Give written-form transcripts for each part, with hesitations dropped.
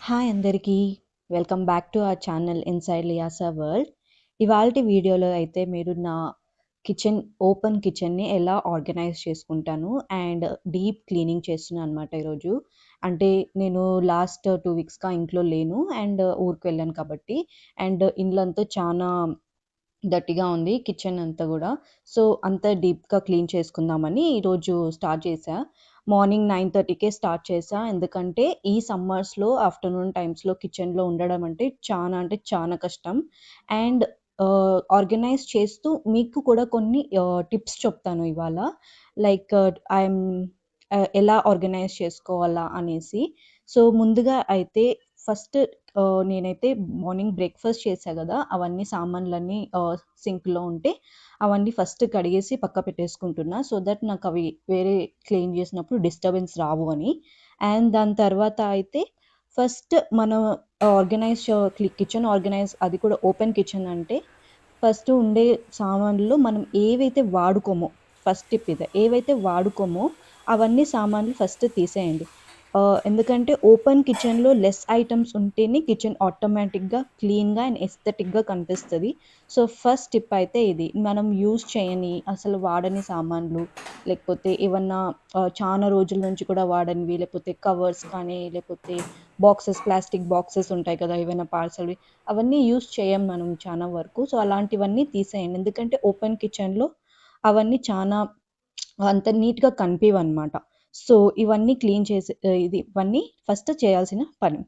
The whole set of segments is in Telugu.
హాయ్ అందరికీ. Welcome back to our channel inside Liyasa world. ఇవాల్టి వీడియోలో అయితే మీరు నా ఓపెన్ కిచెన్‌ని ఎలా ఆర్గనైజ్ చేసుకుంటాను అండ్ డీప్ క్లీనింగ్ చేస్తున్నాను అనమాట ఈరోజు. అంటే నేను లాస్ట్ 2 వీక్స్‌గా ఇంట్లో లేను అండ్ ఊరికి వెళ్ళాను కాబట్టి ఇల్లంతా చానా డర్టీగా ఉంది కిచెన్ అంతా గూడా. సో, అంతా డీప్‌గా క్లీన్ చేసుకుందామని ఈరోజు స్టార్ట్ చేశా. మార్నింగ్ 9:30కే స్టార్ట్ చేశా. ఎందుకంటే ఈ సమ్మర్స్‌లో ఆఫ్టర్‌నూన్ టైమ్స్‌లో కిచెన్‌లో ఉండడం అంటే చానా కష్టం. అండ్ ఆర్గనైజ్ చేస్తూ మీకు కూడా కొన్ని టిప్స్ చెప్తాను ఇవాళ. లైక్ ఐయామ్ ఎలా ఆర్గనైజ్ చేసుకోవాలా అనేసి. సో, ముందుగా అయితే ఫస్ట్ నేనైతే మార్నింగ్ బ్రేక్‌ఫాస్ట్ చేశా గదా! అవన్నీ సామాన్లన్నీ సింక్‌లో ఉంటే అవన్నీ ఫస్ట్ కడిగేసి పక్క పెట్టేసుకుంటున్నా. సో దట్ నాకవి వేరే క్లీన్ చేసినప్పుడు డిస్టర్బెన్స్ రావు అని. అండ్ దాని తర్వాత అయితే ఫస్ట్ మనం కిచెన్ ఆర్గనైజ్ అది కూడా ఓపెన్ కిచెన్ అంటే ఫస్ట్ ఉండే సామాన్లు మనం ఏవైతే వాడుకోమో ఫస్ట్ టిప్ ఇదే. ఏవైతే వాడుకోమో అవన్నీ సామాన్లు ఫస్ట్ తీసేయండి. ఎందుకంటే ఓపెన్ కిచెన్‌లో లెస్ ఐటెమ్స్ ఉంటేనే కిచెన్ ఆటోమేటిక్‌గా క్లీన్‌గా అండ్ ఎస్థెటిక్‌గా కనిపిస్తది. సో, ఫస్ట్ టిప్ అయితే ఇది. మనం యూజ్ చేయని, అసలు వాడని సామాన్లు లేకపోతే ఏవన్నా చానా రోజుల నుంచి కూడా వాడనివి లేకపోతే కవర్స్ కానీ, లేకపోతే ప్లాస్టిక్ బాక్సెస్ ఉంటాయి కదా! ఏవైనా పార్సెల్‌వి అవన్నీ యూజ్ చేయం మనం చానా వరకు. సో, అలాంటివన్నీ తీసేయండి. ఎందుకంటే ఓపెన్ కిచెన్‌లో అవన్నీ చానా అంత నీట్‌గా కనిపియవనమాట. సో, ఇవన్నీ క్లీన్ చేసి ఇవన్నీ ఫస్ట్ చేయాల్సిన పని.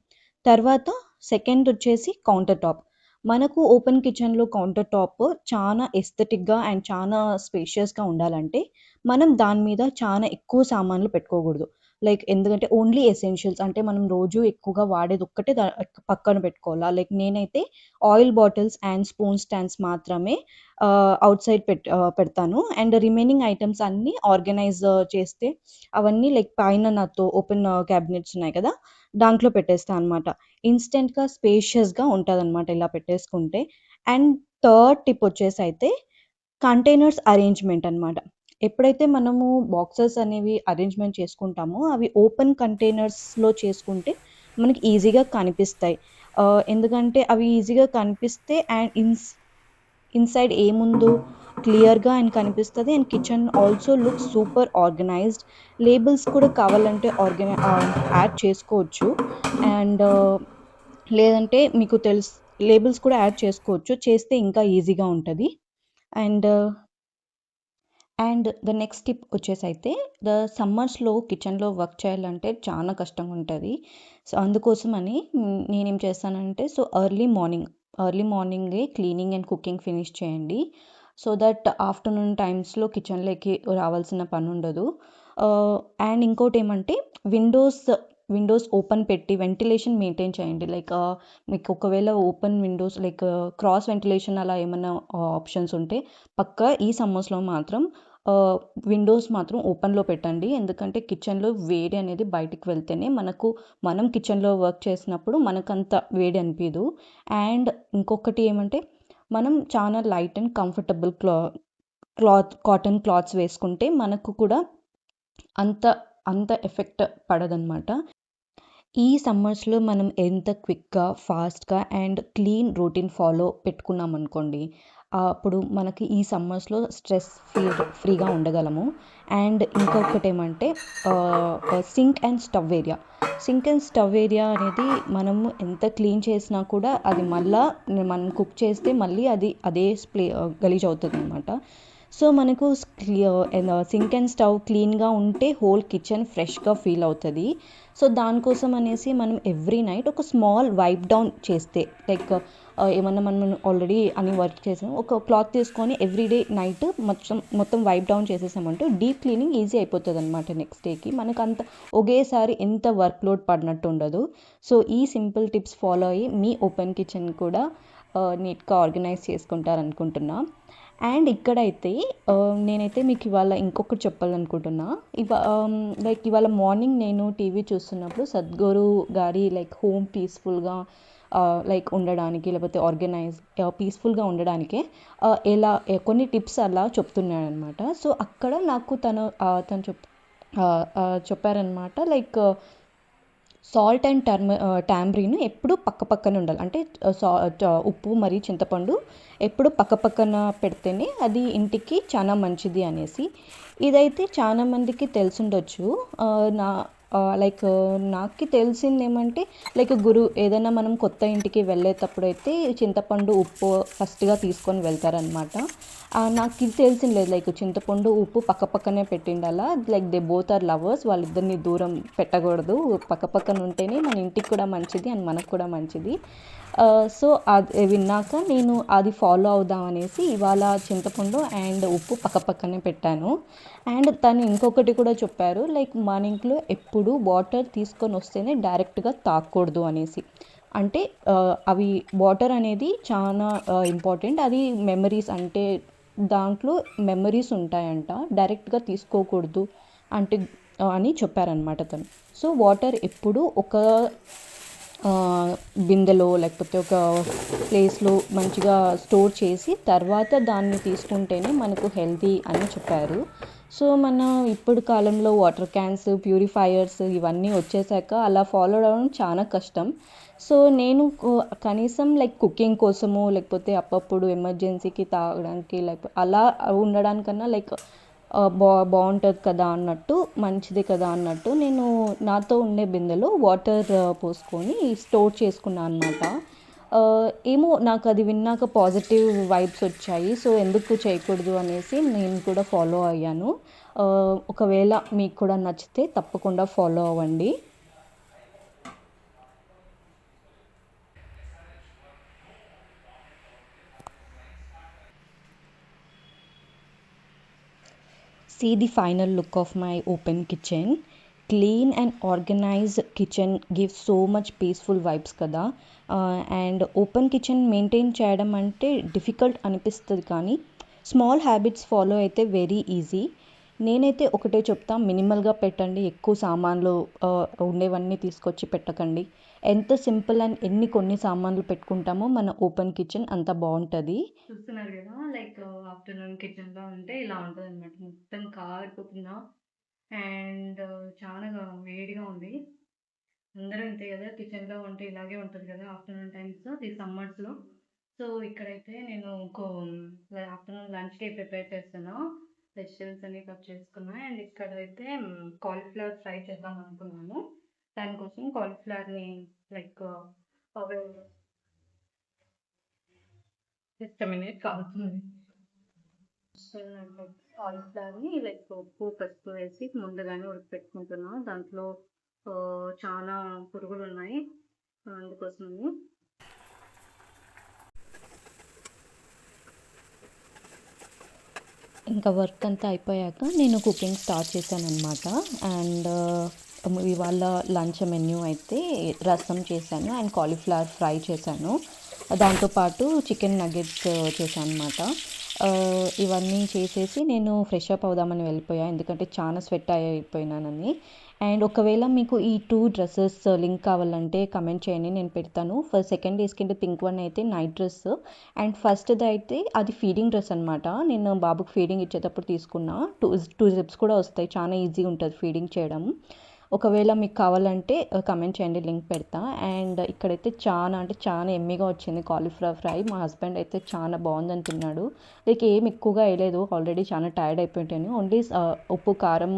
తర్వాత సెకండొచ్చేసి కౌంటర్ టాప్. మనకు ఓపెన్ కిచెన్‌లో కౌంటర్ టాప్ చానా ఎస్థెటిక్‌గా అండ్ చానా స్పేషియస్‌గా ఉండాలంటే, మనం దాని మీద చానా ఎక్కువ సామాన్లు పెట్టుకోకూడదు. లైక్ ఎందుకంటే ఓన్లీ ఎసెన్షియల్స్ అంటే మనం రోజు ఎక్కువగా వాడేదొక్కటే పక్కన పెట్టుకోవాలా. లైక్ నేనైతే oil bottles and spoon stands మాత్రమే ఔట్ సైడ్ పెడతాను. అండ్ రిమైనింగ్ ఐటెమ్స్ అన్నీ ఆర్గనైజ్ చేస్తే అవన్నీ లైక్ పైన నాతో ఓపెన్ క్యాబినెట్స్ ఉన్నాయి కదా! దాంట్లో పెట్టేస్తా అనమాట. ఇన్‌స్టంట్‌గా స్పేషియస్‌గా ఉంటదనమాట ఇలా పెట్టేసుకుంటే. అండ్ థర్డ్ టిప్ వచ్చేసైతే కంటైనర్స్ అరేంజ్‌మెంట్ అనమాట. ఎప్పుడైతే మనము బాక్సెస్ అనేవి అరేంజ్‌మెంట్ చేసుకుంటామో, అవి ఓపెన్ కంటైనర్స్‌లో చేసుకుంటే మనకి ఈజీగా కనిపిస్తాయి. ఎందుకంటే అవి ఈజీగా కనిపిస్తే అండ్ ఇన్‌సైడ్ ఏముందో క్లియర్‌గా అండ్ కనిపిస్తది. And kitchen also looks super organised. Labels కూడా కావాలంటే యాడ్ చేసుకోవచ్చు. అండ్ లేదంటే మీకు లేబుల్స్ కూడా యాడ్ చేసుకోవచ్చు. చేస్తే ఇంకా ఈజీగా ఉంటది. అండ్ ద నెక్స్ట్ టిప్ వచ్చేసైతే సమ్మర్స్‌లో కిచెన్‌లో వర్క్ చేయాలంటే చాలా కష్టంగా ఉంటది. సో, అందుకోసమని నేనేం చేస్తానంటే ఎర్లీ మార్నింగే క్లీనింగ్ అండ్ కుకింగ్ ఫినిష్ చేయండి. సో దట్ ఆఫ్టర్‌నూన్ టైమ్స్‌లో కిచెన్‌లోకి రావాల్సిన పనుండదు. అండ్ ఇంకోటేమంటే విండోస్ విండోస్ ఓపెన్ పెట్టి వెంటిలేషన్ మెయింటైన్ చేయండి. లైక్ మీకు ఒకవేళ open Windows like cross ventilation అలా ఏమన్నా ఆప్షన్స్ ఉంటే పక్కా ఈ సమ్మర్స్‌లో మాత్రం విండోస్ మాత్రం ఓపెన్‌లో పెట్టండి. ఎందుకంటే కిచెన్‌లో వేడి అనేది బయటికి వెళ్తేనే మనం కిచెన్‌లో వర్క్ చేసినప్పుడు మనకంత వేడి అనిపియదు. అండ్ ఇంకొకటి ఏమంటే మనం చాలా light and comfortable cotton clothes వేసుకుంటే మనకు కూడా అంత అంత ఎఫెక్ట్ పడదనమాట. ఈ సమ్మర్స్‌లో మనం ఎంత క్విక్‌గా, ఫాస్ట్‌గా అండ్ క్లీన్ రొటీన్ పెట్టుకున్నామనుకోండి, అప్పుడు మనకి ఈ సమ్మర్స్‌లో స్ట్రెస్ ఫ్రీగా ఉండగలము. అండ్ ఇంకొకటేమంటే sink and stove area. Sink and stove area అనేది మనము ఎంత క్లీన్ చేసినా కూడా అది మళ్ళా మనం కుక్ చేస్తే మళ్ళీ అది అదే గలీజ్ అవుతదనమాట. సో, మనకు సింక్ అండ్ స్టవ్ క్లీన్‌గా ఉంటే హోల్ కిచెన్ ఫ్రెష్‌గా ఫీల్ అవుతది. సో, దానికోసం అనేసి మనం ఎవ్రీ నైట్ ఒక స్మాల్ వైప్ డౌన్ చేస్తే లైక్ ఏమన్నా మనం ఆల్రెడీ అన్ని వర్క్ చేసాం. ఒక క్లాత్ తీసుకొని ఎవ్రీడే నైట్ మొత్తం వైప్ డౌన్ చేసేసామంటే డీప్ క్లీనింగ్ ఈజీ అయిపోతదనమాట నెక్స్ట్ డేకి. మనకంత ఒకేసారి ఎంత వర్క్ లోడ్ పడినట్టు ఉండదు. సో, ఈ సింపుల్ టిప్స్ ఫాలో అయ్యి మీ ఓపెన్ కిచెన్ కూడా నీట్‌గా ఆర్గనైజ్ చేసుకుంటారనుకుంటున్నా. అండ్ ఇక్కడైతే నేనైతే మీకు ఇవాళ ఇంకొకటి చెప్పాలనుకుంటున్నా. లైక్ ఇవాళ మార్నింగ్ నేను టీవీ చూస్తున్నప్పుడు సద్గురు గారి లైక్ హోమ్ పీస్‌ఫుల్‌గా లైక్ ఉండడానికి లేకపోతే పీస్‌ఫుల్‌గా ఉండడానికే కొన్ని టిప్స్ అలా చెప్తున్నాడనమాట. సో, అక్కడ నాకు తను చెప్పారనమాట. లైక్ సాల్ట్ అండ్ టాంబ్రిన్ ఎప్పుడు పక్క పక్కన ఉండాలి. అంటే ఉప్పు మరియు చింతపండు ఎప్పుడు పక్క పక్కన పెడితేనే అది ఇంటికి చాలా మంచిది అనేసి. ఇదైతే చాలా మందికి తెలిసుండొచ్చు. నా లైక్ నాకు తెలిసిందేమంటే లైక్ ఏదైనా మనం కొత్త ఇంటికి వెళ్ళేటప్పుడు అయితే చింతపండు ఉప్పు ఫస్ట్గా తీసుకొని వెళ్తారనమాట. నాకు ఇది తెలిసింది లైక్ చింతపండు ఉప్పు పక్క పక్కనే పెట్టిండాలా. Like they both are lovers, వాళ్ళిద్దరిని దూరం పెట్టకూడదు, పక్క పక్కన ఉంటేనే మన ఇంటికి కూడా మంచిది అండ్ మనకు కూడా మంచిది. సో అది విన్నాక నేను అది ఫాలో అవుదాం అనేసి ఇవాళ చింతపండు అండ్ ఉప్పు పక్క పక్కనే పెట్టాను. అండ్ తను ఇంకొకటి కూడా చెప్పారు, లైక్ మన ఇంట్లో ఎప్పుడు వాటర్ తీసుకొని వస్తేనే డైరెక్ట్గా తాగకూడదు అనేసి. అంటే అవి వాటర్ అనేది చాలా ఇంపార్టెంట్. అది మెమరీస్, అంటే దాంట్లో మెమరీస్ ఉంటాయంట, డైరెక్ట్గా తీసుకోకూడదు అంటే అని చెప్పారనమాట తను. సో వాటర్ ఎప్పుడు ఒక బిందెలో లేకపోతే ఒక ప్లేస్లో మంచిగా స్టోర్ చేసి తర్వాత దాన్ని తీసుకుంటేనే మనకు హెల్తీ అని చెప్పారు. సో మన ఇప్పుడు కాలంలో వాటర్ క్యాన్స్, ప్యూరిఫైయర్స్ ఇవన్నీ వచ్చేసాక అలా ఫాలో అవ్వడం చాలా కష్టం. సో నేను కనీసం లైక్ కుకింగ్ కోసము లేకపోతే అప్పుడప్పుడు ఎమర్జెన్సీకి తాగడానికి లేకపోతే అలా ఉండడానికన్నా లైక్ బాగుంటుంది కదా అన్నట్టు, మంచిది కదా అన్నట్టు నేను నాతో ఉండే బిందెలో వాటర్ పోసుకొని స్టోర్ చేసుకున్నాను అనమాట. ఏమో నాకు అది విన్నాక పాజిటివ్ వైబ్స్ వచ్చాయి. సో ఎందుకు చేయకూడదు అనేసి నేను కూడా ఫాలో అయ్యాను. ఒకవేళ మీకు కూడా నచ్చితే తప్పకుండా ఫాలో అవ్వండి. See the final look of my open kitchen. Clean and organized kitchen gives so much peaceful vibes కదా. అండ్ ఓపెన్ కిచెన్ మెయింటైన్ చేయడం అంటే డిఫికల్ట్ అనిపిస్తుంది, కానీ స్మాల్ హ్యాబిట్స్ ఫాలో అయితే వెరీ ఈజీ. నేనైతే ఒకటే చెప్తా, మినిమల్గా పెట్టండి, ఎక్కువ సామాన్లు ఉండేవన్నీ తీసుకొచ్చి పెట్టకండి. ఎంత సింపుల్ అండ్ కొన్ని సామాన్లు పెట్టుకుంటామో మన ఓపెన్ కిచెన్ అంత బాగుంటుంది. చూస్తున్నారు కదా, లైక్ ఆఫ్టర్నూన్ కిచెన్లో ఉంటే ఇలా ఉంటుంది అనమాట, మొత్తం కారిపోతున్నా అండ్ చాలా వేడిగా ఉంది. అందరూ ఇంతే కదా, కిచెన్లో ఉంటే ఇలాగే ఉంటుంది కదా ఆఫ్టర్నూన్ టైమ్స్, ఈ సమ్మర్స్లో. సో ఇక్కడైతే నేను ఆఫ్టర్నూన్ లంచ్కి ప్రిపేర్ చేస్తున్నా, వెజిటేబుల్స్ అన్ని కట్ చేసుకున్నా. అండ్ ఇక్కడైతే కాలీఫ్లవర్ ఫ్రై చేద్దాం అనుకున్నాను. దానికోసం కాలీఫ్లవర్ని లైక్ జస్ట్ మినిట్ కాలుతుంది. కాలీఫ్లవర్ని లైక్ ఉప్పు పసుపు వేసి ముందుగానే ఉడకపెట్టుకుంటున్నా. దాంట్లో చాలా పురుగులు ఉన్నాయి, అందుకోసమని. ఇంకా వర్క్ అంతా అయిపోయాక నేను కుకింగ్ స్టార్ట్ చేశాను అనమాట. అండ్ ఇవాళ లంచ్ మెన్యూ అయితే రసం చేశాను అండ్ కాలీఫ్లవర్ ఫ్రై చేశాను. దాంతోపాటు చికెన్ నగెట్స్ చేశాను అనమాట. ఇవన్నీ చేసేసి నేను ఫ్రెష్ అప్ అవుదామని వెళ్ళిపోయాను, ఎందుకంటే చాలా స్వెట్ అయిపోయినానని. అండ్ ఒకవేళ మీకు ఈ 2 డ్రెస్సెస్ లింక్ కావాలంటే కమెంట్ చేయండి, నేను పెడతాను. సెకండ్ వేసుకుంటే పింక్ వన్ అయితే నైట్ డ్రెస్, అండ్ ఫస్ట్ది అయితే అది ఫీడింగ్ డ్రెస్ అనమాట. నేను బాబుకి ఫీడింగ్ ఇచ్చేటప్పుడు తీసుకున్నా. టూ జిప్స్ కూడా వస్తాయి, చాలా ఈజీగా ఉంటుంది ఫీడింగ్ చేయడం. ఒకవేళ మీకు కావాలంటే కమెంట్ చేయండి, లింక్ పెడతా. అండ్ ఇక్కడైతే చాలా అంటే చాలా ఎమ్మీగా వచ్చింది కాలీఫ్లవర్ ఫ్రై. మా హస్బెండ్ అయితే చాలా బాగుందని తిన్నాడు. లైక్ ఏం ఎక్కువగా వేయలేదు, ఆల్రెడీ చాలా టైర్డ్ అయిపోయాను. ఓన్లీ ఉప్పు కారం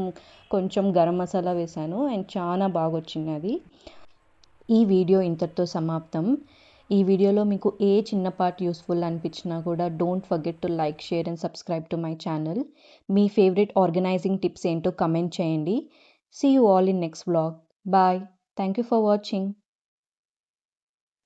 కొంచెం గరం మసాలా వేశాను అండ్ చాలా బాగా వచ్చింది అది. ఈ వీడియో ఇంతటితో సమాప్తం. ఈ వీడియోలో మీకు ఏ చిన్న పార్ట్ యూస్ఫుల్ అనిపించినా కూడా don't forget to like, share and subscribe to my channel. మీ ఫేవరెట్ ఆర్గనైజింగ్ టిప్స్ ఏంటో కమెంట్ చేయండి. See you all in next vlog. Bye. Thank you for watching.